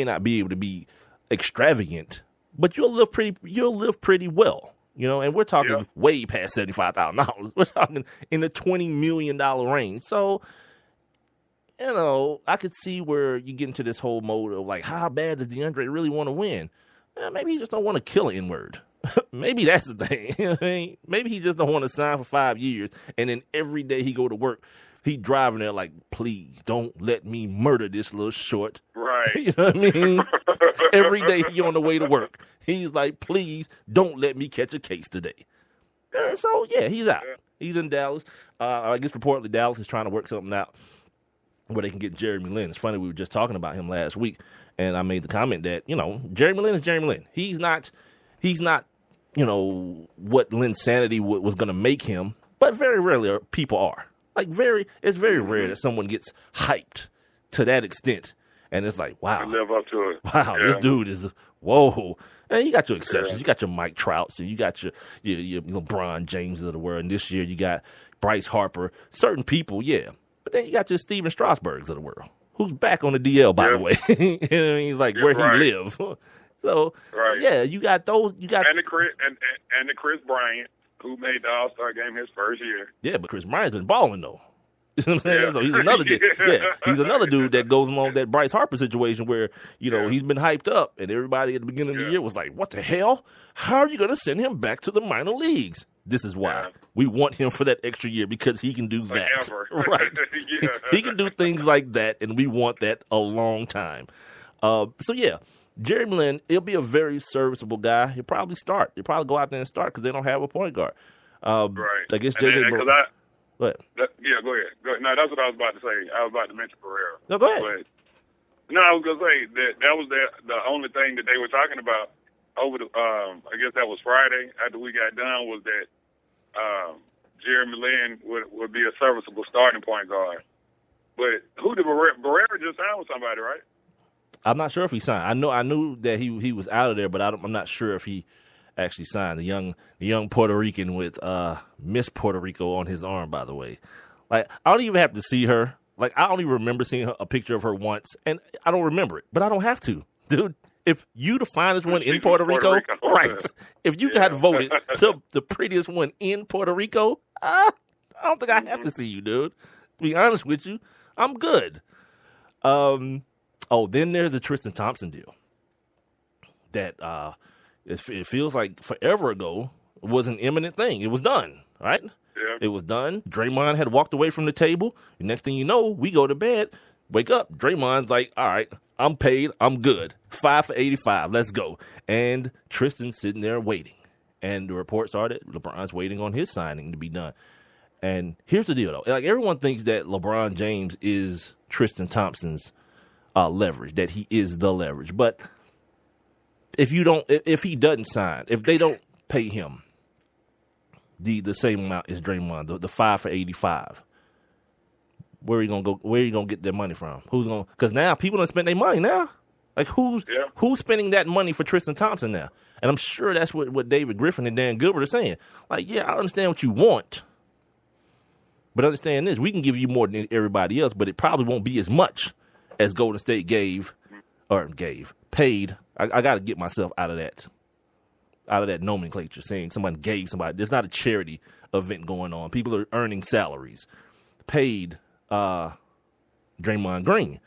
may not be able to be extravagant, but you'll live pretty well. You know, and we're talking way past $75,000. We're talking in the $20 million range. So, you know, I could see where you get into this whole mode of like, how bad does DeAndre really want to win? Maybe he just don't want to kill an N-word. Maybe that's the thing. You know what I mean? Maybe he just don't want to sign for 5 years, and then every day he go to work, he driving there like, please don't let me murder this little short. Right. You know what I mean? Every day he on the way to work, he's like, please don't let me catch a case today. So, yeah, he's out. Yeah. He's in Dallas. I guess reportedly Dallas is trying to work something out where they can get Jeremy Lin. It's funny, we were just talking about him last week, and I made the comment that, you know, Jeremy Lin is Jeremy Lin. He's not, you know, what Linsanity was going to make him, but very rarely people are. Like, it's very rare that someone gets hyped to that extent. And it's like, wow. Live up to it. Wow, this dude is, whoa. And you got your exceptions. You got your Mike Trouts, and you got your LeBron James of the world. And this year you got Bryce Harper. Certain people, yeah. But then you got your Steven Strasburgs of the world, who's back on the DL, by the way. You know what I mean? Like, where he lives. So, yeah, you got those. You got and the Chris Bryant, who made the All-Star game his first year. Yeah, but Chris Bryant's been balling, though. You know what I'm saying? Yeah. So he's another dude. Yeah, he's another dude that goes along that Bryce Harper situation where, you know, he's been hyped up, and everybody at the beginning of the year was like, what the hell? How are you going to send him back to the minor leagues? This is why. We want him for that extra year, because he can do that. Right. He can do things like that, and we want that a long time. So, yeah, Jeremy Lin, he'll be a very serviceable guy. He'll probably start. He'll probably go out there and start because they don't have a point guard. I guess J.J. Go ahead. Go ahead. No, that's what I was about to say. I was about to mention Pereira. No, go ahead. But, no, I was going to say that was the only thing that they were talking about over the, I guess that was Friday after we got done, was that Jeremy Lin would be a serviceable starting point guard. But who did Pereira just signed with somebody, right? I'm not sure if he signed. I knew that he was out of there, but I'm not sure if he actually signed. The young Puerto Rican with Miss Puerto Rico on his arm, by the way. Like, I don't even have to see her. Like, I don't even remember seeing a picture of her once, and I don't remember it, but I don't have to. Dude, if you the finest one in Puerto Rico, right, if you got voted to the prettiest one in Puerto Rico, I don't think I have to see you, dude. To be honest with you, I'm good. Then there's the Tristan Thompson deal that it feels like forever ago was an imminent thing. It was done, right? Yeah. It was done. Draymond had walked away from the table. The next thing you know, we go to bed, wake up. Draymond's like, all right, I'm paid. I'm good. 5 for 85. Let's go. And Tristan's sitting there waiting. And the reports are that LeBron's waiting on his signing to be done. And here's the deal, though. Like, everyone thinks that LeBron James is Tristan Thompson's leverage, that he is the leverage. But if he doesn't sign, if they don't pay him the same amount as Draymond, the 5 for 85, where are you gonna go? Where are you gonna get that money from? Who's gonna? Because now people don't spend their money now. Like, who's spending that money for Tristan Thompson now? And I'm sure that's what David Griffin and Dan Gilbert are saying. Like, yeah, I understand what you want, but understand this: we can give you more than everybody else, but it probably won't be as much as Golden State paid. I got to get myself out of that nomenclature, saying somebody gave somebody. There's not a charity event going on. People are earning salaries. Paid Draymond Green.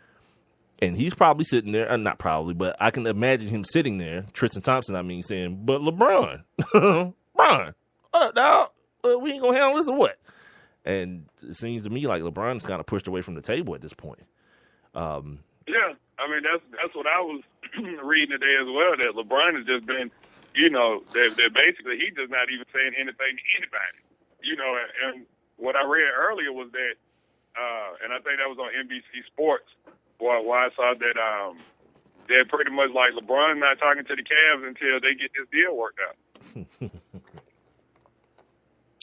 And he's probably sitting there, not probably, but I can imagine him sitting there, Tristan Thompson, saying, but LeBron, Bron, now we ain't going to handle this or what? And it seems to me like LeBron's kind of pushed away from the table at this point. Yeah, that's what I was reading today as well, that LeBron has just been, that basically he's just not even saying anything to anybody. And what I read earlier was that, and I think that was on NBC Sports, where I saw that they're pretty much like LeBron not talking to the Cavs until they get this deal worked out.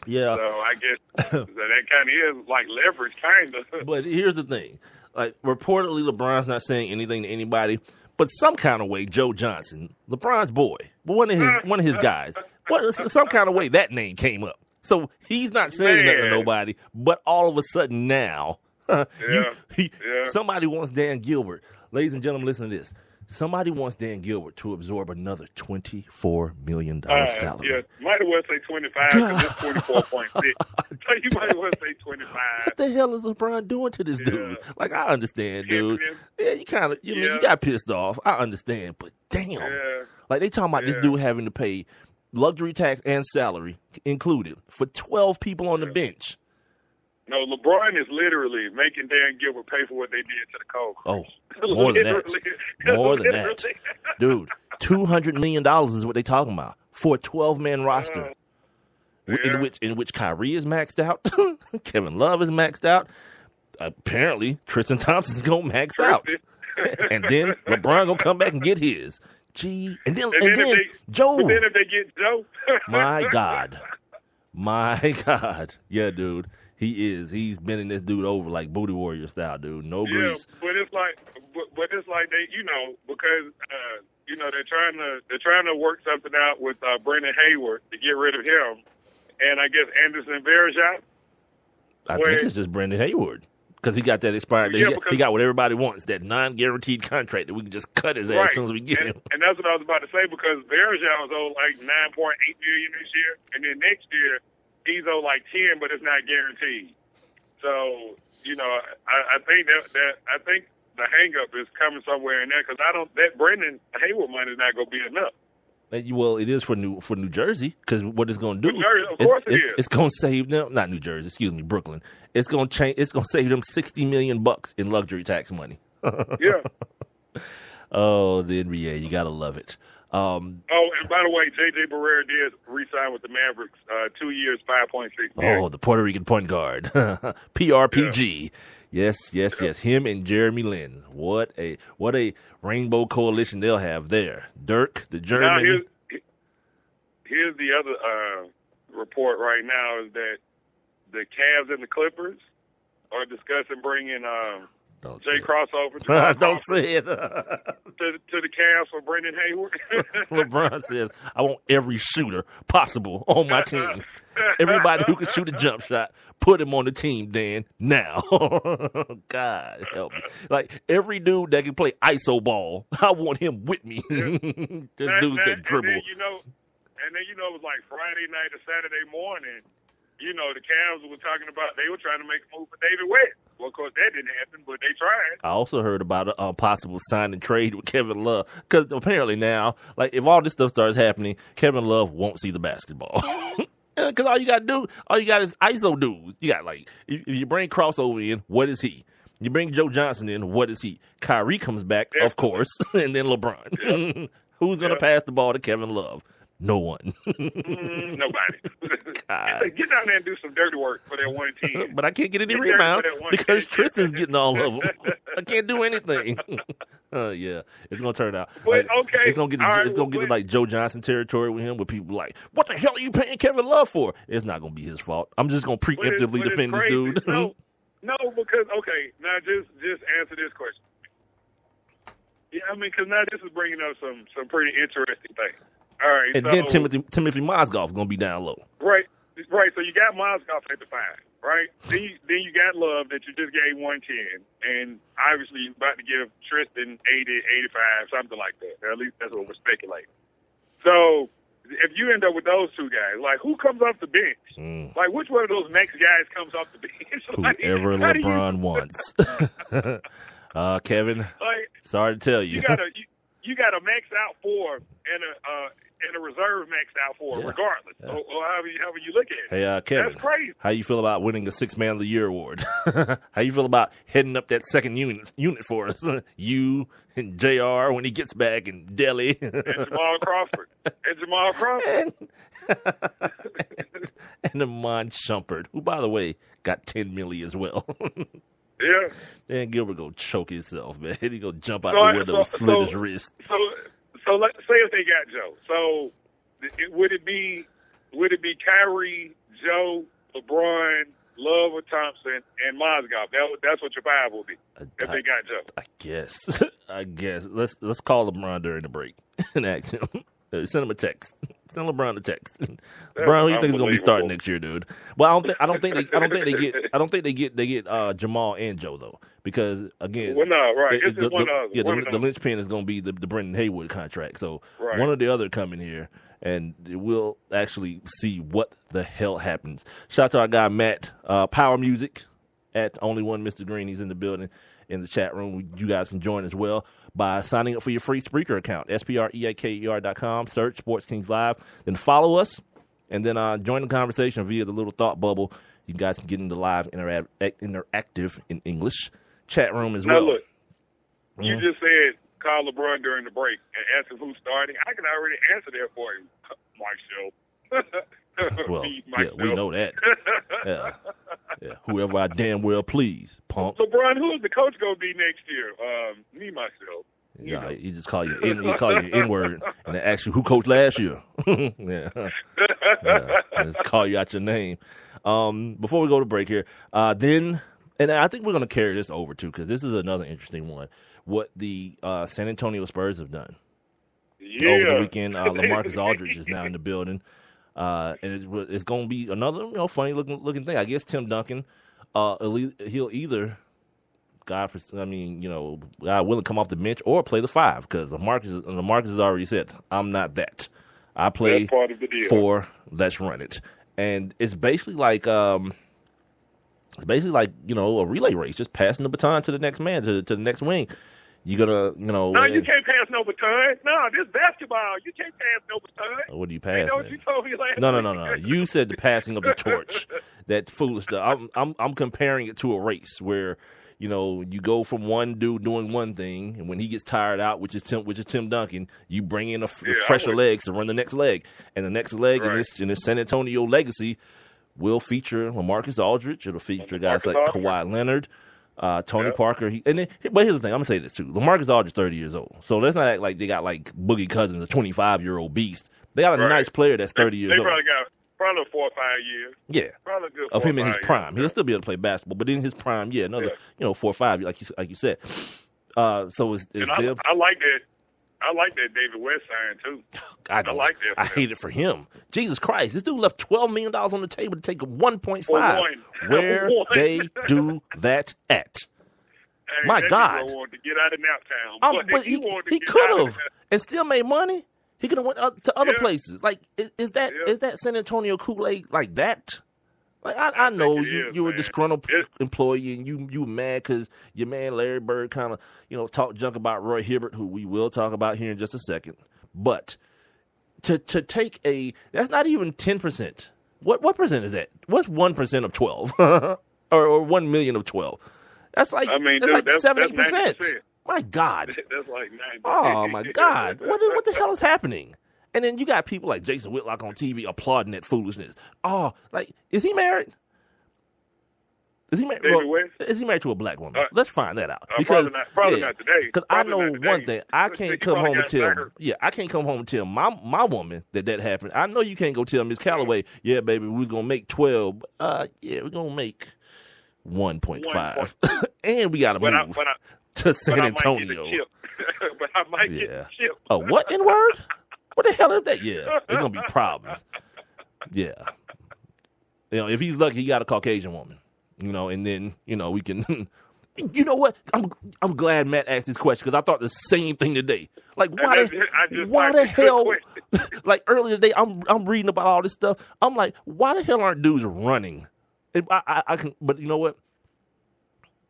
Yeah. So I guess that kind of is like leverage, kind of. But here's the thing. Like, reportedly, LeBron's not saying anything to anybody, but some kind of way, Joe Johnson, LeBron's boy, one of his guys, some kind of way that name came up. So he's not saying nothing to nobody, but all of a sudden now, somebody wants Dan Gilbert. Ladies and gentlemen, listen to this. Somebody wants Dan Gilbert to absorb another $24 million salary. Yeah, might as well say 25 because it's 24.6. So you might as well say 25. What the hell is LeBron doing to this dude? Like, I understand, dude. Yeah, you kind of, you got pissed off. I understand, but damn. Like, they talking about this dude having to pay luxury tax and salary included for 12 people on the bench. No, LeBron is literally making Dan Gilbert pay for what they did to the Colts. Oh, more than that. More than that. Dude, $200 million is what they talking about for a 12-man roster. In which Kyrie is maxed out. Kevin Love is maxed out. Apparently, Tristan Thompson's going to max out. And then LeBron going to come back and get his. Gee. And then Joe. But then if they get Joe. My God. Yeah, dude. He's bending this dude over like Booty Warrior style, dude. No grease. But it's like they, because they're trying to work something out with Brendan Hayward to get rid of him, and I guess Anderson Varejao. I think it's just Brendan Hayward because he got that expired. He got what everybody wants, that non-guaranteed contract that we can just cut his ass as soon as we get him. And that's what I was about to say because Varejao is owed like $9.8 million this year, and then next year he's owed like 10, but it's not guaranteed. So, I think I think the hang-up is coming somewhere in there because that Brendan Hayward money is not going to be enough. Well, it is for New Jersey because what it's going to do, it's going to save them. Not New Jersey, excuse me, Brooklyn. It's going to change. It's going to save them $60 million in luxury tax money. Yeah. Oh, the NBA, you gotta love it. And by the way, J.J. Barrera did re-sign with the Mavericks, 2 years, $5.6 million. Oh, the Puerto Rican point guard, PRPG. Yeah. Yes. Him and Jeremy Lin. What a rainbow coalition they'll have there. Dirk, the German. Now, here's the other report right now is that the Cavs and the Clippers are discussing bringing Jay Crossover Don't say it. to the Cavs for Brendan Hayward. LeBron says, I want every shooter possible on my team. Everybody who can shoot a jump shot, put him on the team, Dan, now. God help me. Like, every dude that can play iso ball, I want him with me. This dude's that dribble. And then, it was like Friday night or Saturday morning, the Cavs were talking about they were trying to make a move for David West. Well, of course, that didn't happen, but they tried. I also heard about a possible sign and trade with Kevin Love because apparently now, like, if all this stuff starts happening, Kevin Love won't see the basketball. Because all you got is ISO dudes. You got, like, if you bring Crossover in, what is he? You bring Joe Johnson in, what is he? Kyrie comes back, of course, and then LeBron. Who's going to pass the ball to Kevin Love? No one. Nobody. Get down there and do some dirty work for that one team. But I can't get any rebounds because Tristan's getting all of them. I can't do anything. Yeah, it's gonna turn out. But, it's gonna get like Joe Johnson territory with him, where people like, "What the hell are you paying Kevin Love for?" It's not gonna be his fault. I'm just gonna preemptively defend this dude. No, because now just answer this question. Yeah, I mean, because now this is bringing up some pretty interesting things. All right, and then Timothy Mozgov going to be down low. Right. So you got Mozgov at the 5, right? Then you got Love that you just gave 110, and obviously you're about to give Tristan 80, 85, something like that. Or at least that's what we're speculating. So if you end up with those two guys, like, who comes off the bench? Like, which one of those next guys comes off the bench? Whoever LeBron wants. Kevin, sorry to tell you. You got a max out 4 and a reserve maxed out for, regardless. Or however you look at it. Hey, Kevin. That's crazy. How you feel about winning a 6 Man of the Year award? How you feel about heading up that second unit for us? You and JR when he gets back in Delhi. And Jamal Crawford. And Amon Shumpert, who, by the way, got $10 million as well. Yeah. Dan Gilbert go choke himself, man. He go jump out the window and slit his wrist. So let's say if they got Joe. So would it be Kyrie, Joe, LeBron, Love or Thompson, and Mozgov? That's what your 5 will be if they got Joe. I guess. Let's call LeBron during the break and ask him. Send him a text. Send LeBron a text. LeBron, who you think is going to be starting next year, dude? Well, I don't think they get Jamal and Joe though, because again, well, no, right. It's just one of the linchpin is going to be the Brendan Haywood contract. So one or the other come in here, and we'll actually see what the hell happens. Shout out to our guy Matt, Power Music at Only One Mr. Green. He's in the building in the chat room. You guys can join as well by signing up for your free Spreaker account, SPREAKER.com. Search Sports Kings Live, then follow us, and then join the conversation via the little thought bubble. You guys can get into live interactive in English chat room as well. Now look, you just said call LeBron during the break and ask him who's starting. I can already answer that for him, Mike Show. Well, we know that. Yeah, whoever I damn well please, punk. LeBron, who is the coach going to be next year? Me, myself. Yeah, he just call you N-word and they ask you who coached last year. Yeah, just call you out your name. Before we go to break here, then, and I think we're going to carry this over too, because this is another interesting one. What the San Antonio Spurs have done over the weekend. LaMarcus Aldridge is now in the building, and it's going to be another funny looking thing. I guess Tim Duncan, he'll either God willing come off the bench or play the 5, because LaMarcus has already said, I'm not that. I play for let's run it. And it's basically like a relay race, just passing the baton to the next man, to the next wing. You're gonna, No, you can't pass no baton. No, this basketball, you can't pass no baton. What do you pass? What you told me last No. You said the passing of the torch. That foolish stuff. I'm comparing it to a race where, you go from one dude doing one thing, and when he gets tired out, which is Tim Duncan, you bring in the fresher legs to run the next leg, and the next leg in this San Antonio legacy will feature LaMarcus Aldridge. It'll feature guys like Kawhi Leonard, Tony Parker. But here's the thing, I'm gonna say this too: LaMarcus Aldridge 30 years old, so let's not act like they got like Boogie Cousins, a 25-year-old beast. They got a nice player that's 30 years old. They probably got. Probably 4 or 5 years. Yeah, probably good of him in his prime. He'll still be able to play basketball, but in his prime, another 4 or 5, like you said. So it's I like that. I like that David West sign too. I like that. I hate it for him. Jesus Christ, this dude left $12 million on the table to take 1.5. Where they do that at? Hey, my God! Wanted to get out of Naptown, but he could have and still made money. He could have went to other places. Like, is that San Antonio Kool-Aid like that? Like, I know you were a disgruntled employee and you were mad because your man Larry Bird kind of talked junk about Roy Hibbert, who we will talk about here in just a second. But to take that's not even 10%. What percent is that? What's 1% of 12 or 1 million of 12? That's like 7-8%. My God. That's like 9%. Oh, my God. What the hell is happening? And then you got people like Jason Whitlock on TV applauding that foolishness. Oh, like, is he married? Is he married? Is he married to a black woman? Let's find that out. Because probably not today. Because I know one thing. I can't come home and tell. I can't come home and tell my woman that happened. I know you can't go tell Miss Calloway, yeah, baby, we was gonna make 12. We're gonna make 1.5, and we gotta move to San Antonio. But I might get the chip. Oh, what N-word? What the hell is that? Yeah, there's gonna be problems. Yeah, if he's lucky, he got a Caucasian woman. And then we can. You know what? I'm glad Matt asked this question because I thought the same thing today. Like, why the hell? Like earlier today, I'm reading about all this stuff. I'm like, why the hell aren't dudes running? And I can, but you know what?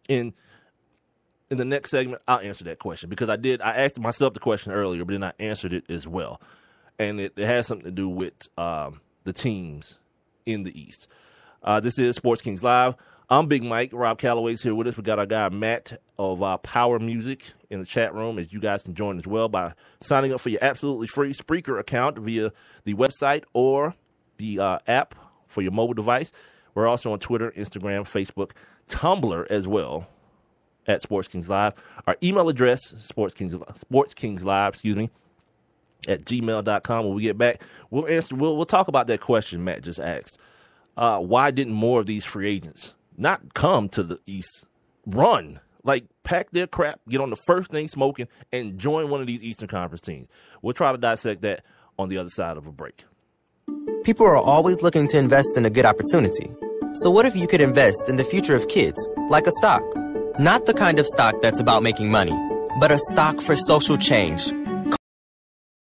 In the next segment, I'll answer that question because I asked myself the question earlier, but then I answered it as well, and it has something to do with the teams in the East. This is Sports Kings Live. I'm Big Mike. Rob Calloway's here with us. We got our guy Matt of Power Music in the chat room, as you guys can join as well by signing up for your absolutely free Spreaker account via the website or the app for your mobile device. We're also on Twitter, Instagram, Facebook, Tumblr as well at Sports Kings Live. Our email address, sportskingslive, at gmail.com. When we get back, we'll talk about that question Matt just asked. Why didn't more of these free agents not come to the East? Run. Like, pack their crap, get on the first thing smoking, and join one of these Eastern Conference teams. We'll try to dissect that on the other side of a break. People are always looking to invest in a good opportunity. So what if you could invest in the future of kids, like a stock? Not the kind of stock that's about making money, but a stock for social change.